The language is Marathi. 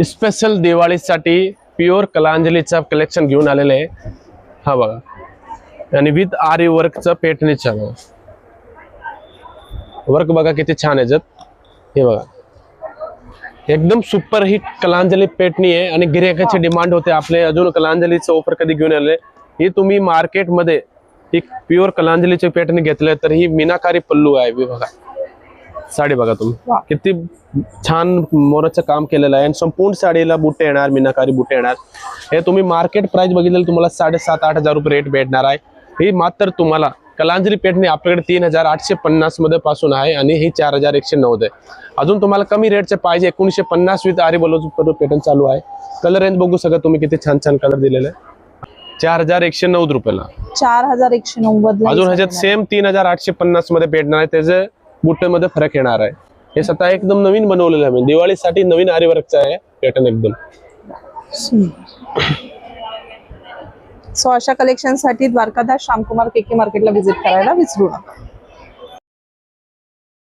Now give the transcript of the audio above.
स्पेशल दिवाळीसाठी प्युअर कलांजलीचा कलेक्शन घेऊन आलेले आहे। हा बघा, आणि विथ आरी वर्कचं पेटणीचं वर्क बघा किती छान आहे। हे बघा, एकदम सुपर हिट कलांजली पेटणी आहे आणि गिरायकाची डिमांड होते आपले अजून कलांजलीचं ऑफर कधी घेऊन आले। ही तुम्ही मार्केटमध्ये एक प्युअर कलांजलीची पेटणी घेतले तर ही मीनाकारी पल्लू आहे। बघा साडी बघा तुम्ही किती छान मोराचं काम केलेलं आहे आणि संपूर्ण साडीला बुट्टे येणार, मीनाकारी बुट्टे येणार। हे तुम्ही मार्केट प्राइस बघितलं तुम्हाला 7,500-8,000 रुपये रेट भेटणार आहे। ही मात्र तुम्हाला कलांजली पेटणी आपल्याकडे 3,850 मध्ये पासून आहे आणि ही 4,190 आहे। अजून तुम्हाला कमी रेटचे पाहिजे 1950 विथ आरी ब्लाउज पेटर्न चालू आहे। कलर रेंज बघू सगळं तुम्ही किती छान छान कलर दिलेले आहे। 4,190 रुपयाला 4,190। अजून ह्याच्यात सेम 3,850 मध्ये भेटणार आहे। त्याचे बुट्टे मध्ये फरक येणार आहे। हे स्वतः एकदम नवीन बनवलेलं आहे, दिवाळीसाठी नवीन आरी वर्कचा आहे पॅटर्न एकदम। सो अशा कलेक्शन साठी द्वारकादास श्यामकुमार केके मार्केटला व्हिजिट करायला विसरू नका।